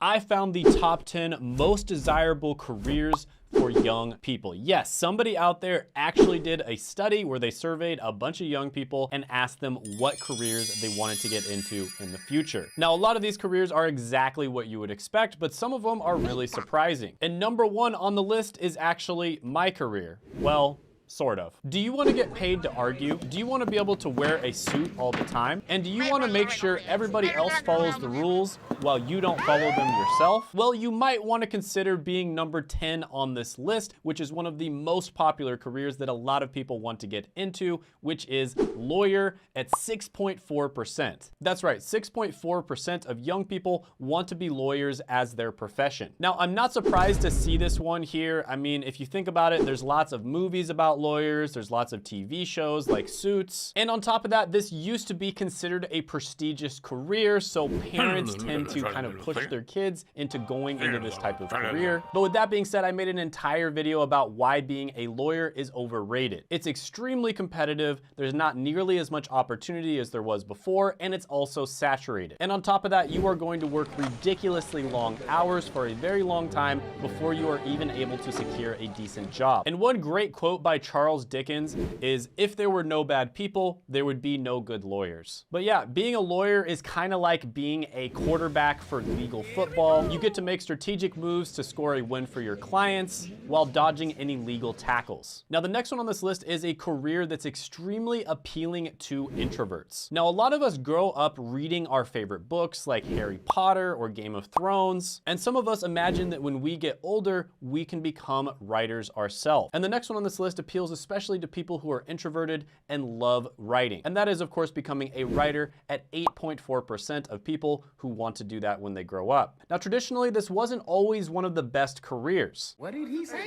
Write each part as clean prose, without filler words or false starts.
I found the top 10 most desirable careers for young people. Yes, somebody out there actually did a study where they surveyed a bunch of young people and asked them what careers they wanted to get into in the future. Now, a lot of these careers are exactly what you would expect, but some of them are really surprising. And number one on the list is actually my career. Well, sort of. Do you want to get paid to argue? Do you want to be able to wear a suit all the time? And do you want to make sure everybody else follows the rules while you don't follow them yourself? Well, you might want to consider being number 10 on this list, which is one of the most popular careers that a lot of people want to get into, which is lawyer at 6.4%. That's right, 6.4% of young people want to be lawyers as their profession. Now, I'm not surprised to see this one here. I mean, if you think about it, there's lots of movies about lawyers, there's lots of TV shows like Suits, and on top of that, this used to be considered a prestigious career, so parents tend to kind of push their kids into going into this type of career. But with that being said, I made an entire video about why being a lawyer is overrated. It's extremely competitive, there's not nearly as much opportunity as there was before, and it's also saturated. And on top of that, you are going to work ridiculously long hours for a very long time before you are even able to secure a decent job. And one great quote by Charles Dickens is, "If there were no bad people, there would be no good lawyers." But yeah, being a lawyer is kind of like being a quarterback for legal football. You get to make strategic moves to score a win for your clients while dodging any legal tackles. Now, the next one on this list is a career that's extremely appealing to introverts. Now, a lot of us grow up reading our favorite books like Harry Potter or Game of Thrones, and some of us imagine that when we get older, we can become writers ourselves. And the next one on this list appeals especially to people who are introverted and love writing. And that is, of course, becoming a writer at 8.4% of people who want to do that when they grow up. Now, traditionally, this wasn't always one of the best careers. What did he say?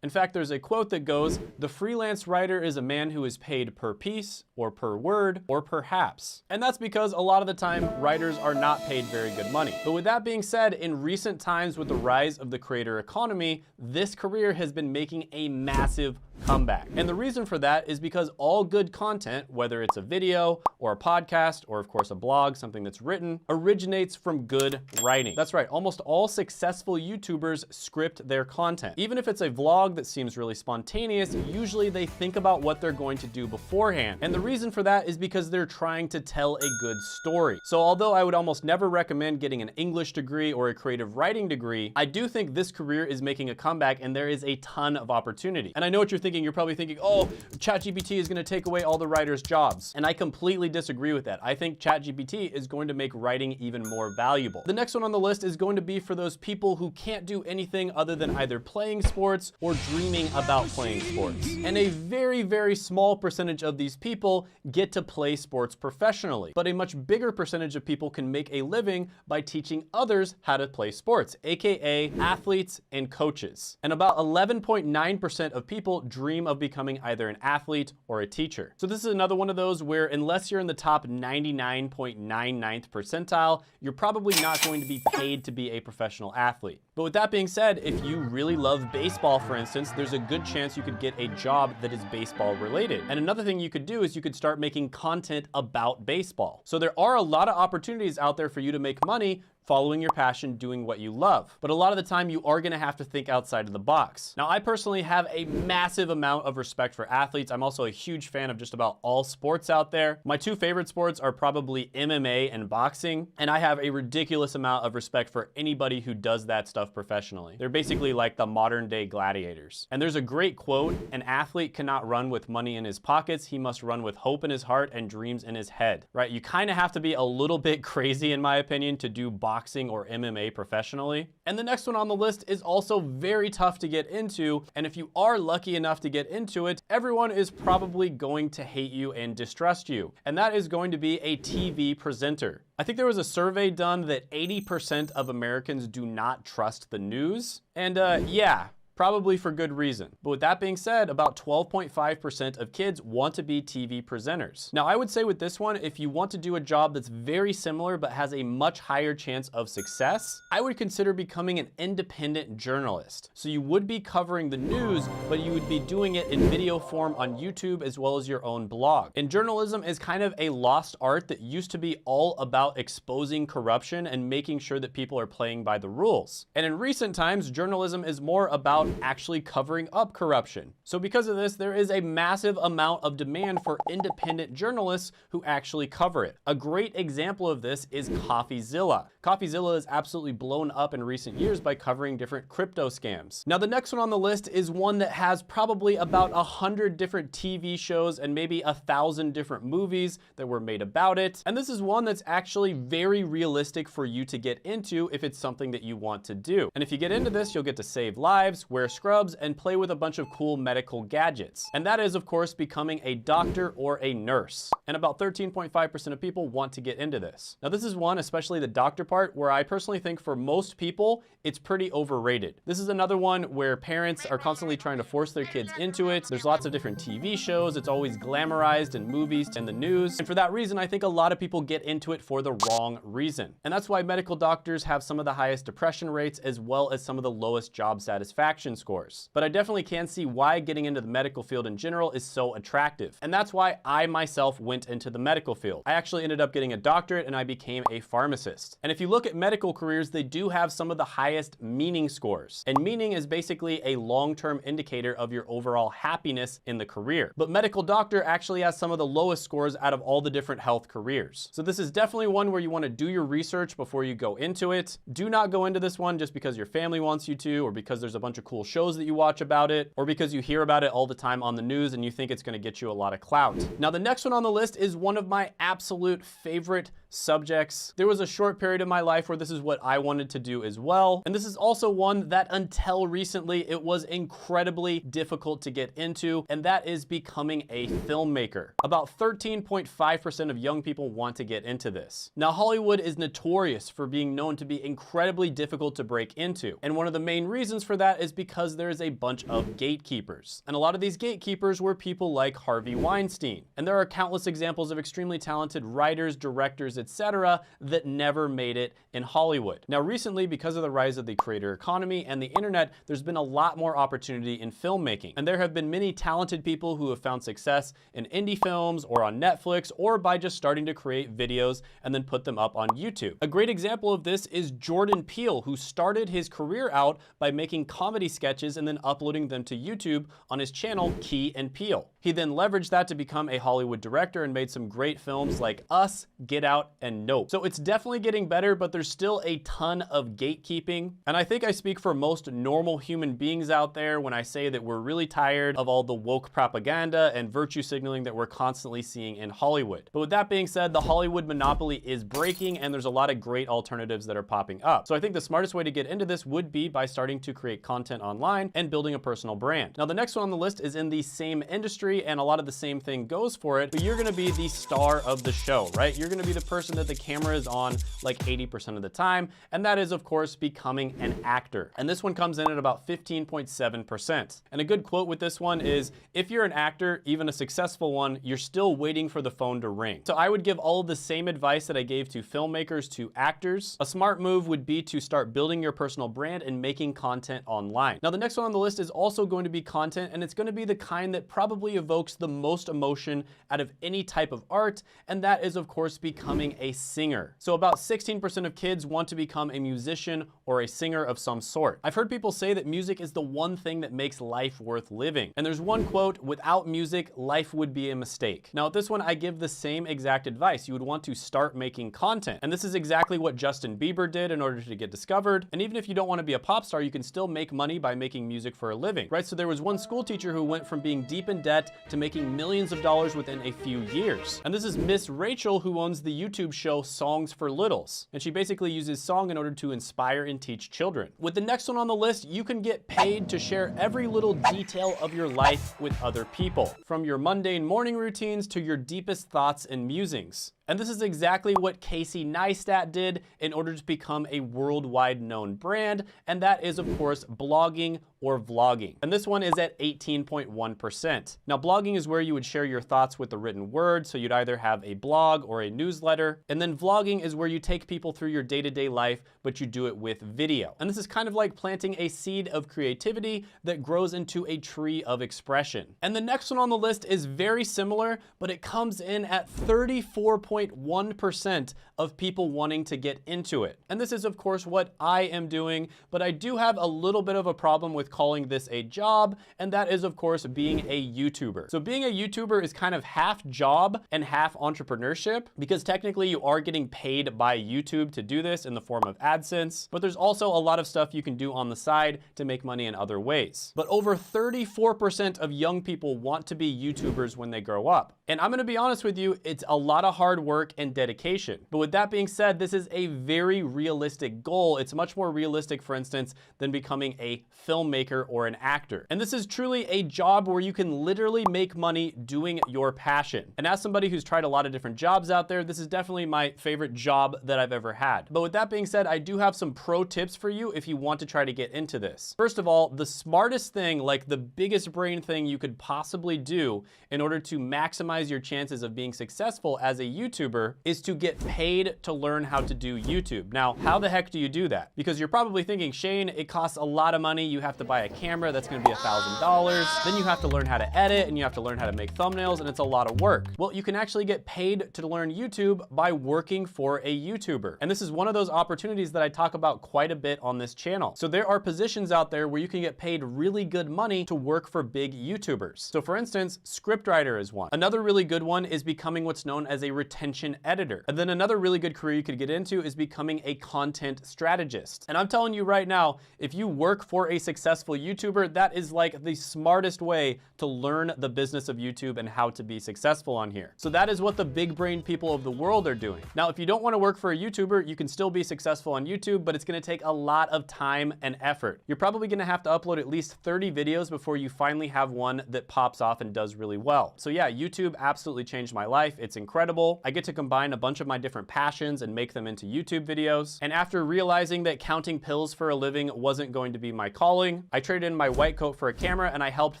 In fact, there's a quote that goes, "The freelance writer is a man who is paid per piece, or per word, or perhaps." And that's because a lot of the time, writers are not paid very good money. But with that being said, in recent times with the rise of the creator economy, this career has been making a massive comeback. And the reason for that is because all good content, whether it's a video or a podcast, or of course a blog, something that's written, originates from good writing. That's right, almost all successful YouTubers script their content. Even if it's a vlog that seems really spontaneous, usually they think about what they're going to do beforehand. And the reason for that is because they're trying to tell a good story. So although I would almost never recommend getting an English degree or a creative writing degree, I do think this career is making a comeback and there is a ton of opportunity. And I know what you're thinking. You're probably thinking, oh, ChatGPT is going to take away all the writers' jobs. And I completely disagree with that. I think ChatGPT is going to make writing even more valuable. The next one on the list is going to be for those people who can't do anything other than either playing sports or dreaming about playing sports. And a very, very small percentage of these people get to play sports professionally. But a much bigger percentage of people can make a living by teaching others how to play sports, aka athletes and coaches. And about 11.9% of people dream of becoming either an athlete or a teacher. So this is another one of those where unless you're in the top 99.99th percentile, you're probably not going to be paid to be a professional athlete. But with that being said, if you really love baseball, for instance, there's a good chance you could get a job that is baseball related. And another thing you could do is you could start making content about baseball. So there are a lot of opportunities out there for you to make money following your passion, doing what you love. But a lot of the time you are gonna have to think outside of the box. Now, I personally have a massive amount of respect for athletes. I'm also a huge fan of just about all sports out there. My two favorite sports are probably MMA and boxing, and I have a ridiculous amount of respect for anybody who does that stuff professionally. They're basically like the modern day gladiators. And there's a great quote, "An athlete cannot run with money in his pockets, he must run with hope in his heart and dreams in his head," right? You kind of have to be a little bit crazy, in my opinion, to do boxing or MMA professionally. And the next one on the list is also very tough to get into, and if you are lucky enough to get into it, everyone is probably going to hate you and distrust you, and that is going to be a TV presenter. I think there was a survey done that 80% of Americans do not trust the news, and yeah, probably for good reason. But with that being said, about 12.5% of kids want to be TV presenters. Now, I would say with this one, if you want to do a job that's very similar but has a much higher chance of success, I would consider becoming an independent journalist. So you would be covering the news, but you would be doing it in video form on YouTube as well as your own blog. And journalism is kind of a lost art that used to be all about exposing corruption and making sure that people are playing by the rules. And in recent times, journalism is more about actually covering up corruption. So because of this, there is a massive amount of demand for independent journalists who actually cover it. A great example of this is CoffeeZilla. CoffeeZilla is absolutely blown up in recent years by covering different crypto scams. Now, the next one on the list is one that has probably about 100 different TV shows and maybe 1,000 different movies that were made about it. And this is one that's actually very realistic for you to get into if it's something that you want to do. And if you get into this, you'll get to save lives, wear scrubs, and play with a bunch of cool medical gadgets. And that is, of course, becoming a doctor or a nurse. And about 13.5% of people want to get into this. Now, this is one, especially the doctor part, where I personally think for most people, it's pretty overrated. This is another one where parents are constantly trying to force their kids into it. There's lots of different TV shows. It's always glamorized in movies and the news. And for that reason, I think a lot of people get into it for the wrong reason. And that's why medical doctors have some of the highest depression rates as well as some of the lowest job satisfaction scores. But I definitely can see why getting into the medical field in general is so attractive. And that's why I myself went into the medical field. I actually ended up getting a doctorate and I became a pharmacist. And if you look at medical careers, they do have some of the highest meaning scores. And meaning is basically a long-term indicator of your overall happiness in the career. But medical doctor actually has some of the lowest scores out of all the different health careers. So this is definitely one where you want to do your research before you go into it. Do not go into this one just because your family wants you to, or because there's a bunch of cool shows that you watch about it, or because you hear about it all the time on the news and you think it's going to get you a lot of clout. Now, the next one on the list is one of my absolute favorite subjects. There was a short period of my life where this is what I wanted to do as well. And this is also one that until recently, it was incredibly difficult to get into, and that is becoming a filmmaker. About 13.5% of young people want to get into this. Now, Hollywood is notorious for being known to be incredibly difficult to break into. And one of the main reasons for that is because there is a bunch of gatekeepers. And a lot of these gatekeepers were people like Harvey Weinstein. And there are countless examples of extremely talented writers, directors, etc., that never made it in Hollywood. Now, recently, because of the rise of the creator economy and the internet, there's been a lot more opportunity in filmmaking. And there have been many talented people who have found success in indie films or on Netflix or by just starting to create videos and then put them up on YouTube. A great example of this is Jordan Peele, who started his career out by making comedy sketches and then uploading them to YouTube on his channel, Key and Peele. He then leveraged that to become a Hollywood director and made some great films like Us, Get Out, and Nope. So it's definitely getting better, but there's still a ton of gatekeeping. And I think I speak for most normal human beings out there when I say that we're really tired of all the woke propaganda and virtue signaling that we're constantly seeing in Hollywood. But with that being said, the Hollywood monopoly is breaking and there's a lot of great alternatives that are popping up. So I think the smartest way to get into this would be by starting to create content online and building a personal brand. Now, the next one on the list is in the same industry and a lot of the same thing goes for it, but you're gonna be the star of the show, right? You're gonna be the person that the camera is on like 80% of the time, and that is, of course, becoming an actor. And this one comes in at about 15.7%. And a good quote with this one is, if you're an actor, even a successful one, you're still waiting for the phone to ring. So I would give all of the same advice that I gave to filmmakers to actors. A smart move would be to start building your personal brand and making content online. Now, the next one on the list is also going to be content, and it's going to be the kind that probably evokes the most emotion out of any type of art, and that is, of course, becoming a singer. So about 16% of kids want to become a musician or a singer of some sort. I've heard people say that music is the one thing that makes life worth living. And there's one quote, without music, life would be a mistake. Now, at this one, I give the same exact advice. You would want to start making content. And this is exactly what Justin Bieber did in order to get discovered. And even if you don't want to be a pop star, you can still make money by making music for a living, right? So there was one school teacher who went from being deep in debt to making millions of dollars within a few years. And this is Miss Rachel, who owns the YouTube show Songs for Littles. And she basically uses song in order to inspire and teach children. With the next one on the list, you can get paid to share every little detail of your life with other people, from your mundane morning routines to your deepest thoughts and musings. And this is exactly what Casey Neistat did in order to become a worldwide known brand, and that is, of course, blogging or vlogging. And this one is at 18.1%. Now, blogging is where you would share your thoughts with the written word, so you'd either have a blog or a newsletter. And then vlogging is where you take people through your day-to-day life, but you do it with video. And this is kind of like planting a seed of creativity that grows into a tree of expression. And the next one on the list is very similar, but it comes in at 34.1% of people wanting to get into it. And this is, of course, what I am doing, but I do have a little bit of a problem with calling this a job, and that is, of course, being a YouTuber. So being a YouTuber is kind of half job and half entrepreneurship, because technically you are getting paid by YouTube to do this in the form of AdSense, but there's also a lot of stuff you can do on the side to make money in other ways. But over 34% of young people want to be YouTubers when they grow up. And I'm gonna be honest with you, it's a lot of hard work and dedication. But with that being said, this is a very realistic goal. It's much more realistic, for instance, than becoming a filmmaker or an actor. And this is truly a job where you can literally make money doing your passion. And as somebody who's tried a lot of different jobs out there, this is definitely my favorite job that I've ever had. But with that being said, I do have some pro tips for you if you want to try to get into this. First of all, the smartest thing, like the biggest brain thing you could possibly do in order to maximize your chances of being successful as a YouTuber is to get paid to learn how to do YouTube. Now, how the heck do you do that? Because you're probably thinking, Shane, it costs a lot of money. You have to buy a camera that's gonna be $1,000. Then you have to learn how to edit and you have to learn how to make thumbnails, and it's a lot of work. Well, you can actually get paid to learn YouTube by working for a YouTuber. And this is one of those opportunities that I talk about quite a bit on this channel. So there are positions out there where you can get paid really good money to work for big YouTubers. So for instance, scriptwriter is one. Another really good one is becoming what's known as a retention editor. And then another really good career you could get into is becoming a content strategist. And I'm telling you right now, if you work for a successful YouTuber, that is like the smartest way to learn the business of YouTube and how to be successful on here. So that is what the big brain people of the world are doing. Now, if you don't want to work for a YouTuber, you can still be successful on YouTube, but it's going to take a lot of time and effort. You're probably going to have to upload at least 30 videos before you finally have one that pops off and does really well. So yeah, YouTube absolutely changed my life. It's incredible. I get to combine a bunch of my different passions and make them into YouTube videos. And after realizing that counting pills for a living wasn't going to be my calling, I traded in my white coat for a camera and I helped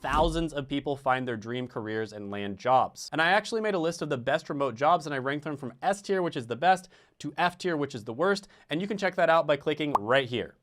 thousands of people find their dream careers and land jobs. And I actually made a list of the best remote jobs and I ranked them from S tier, which is the best, to F tier, which is the worst. And you can check that out by clicking right here.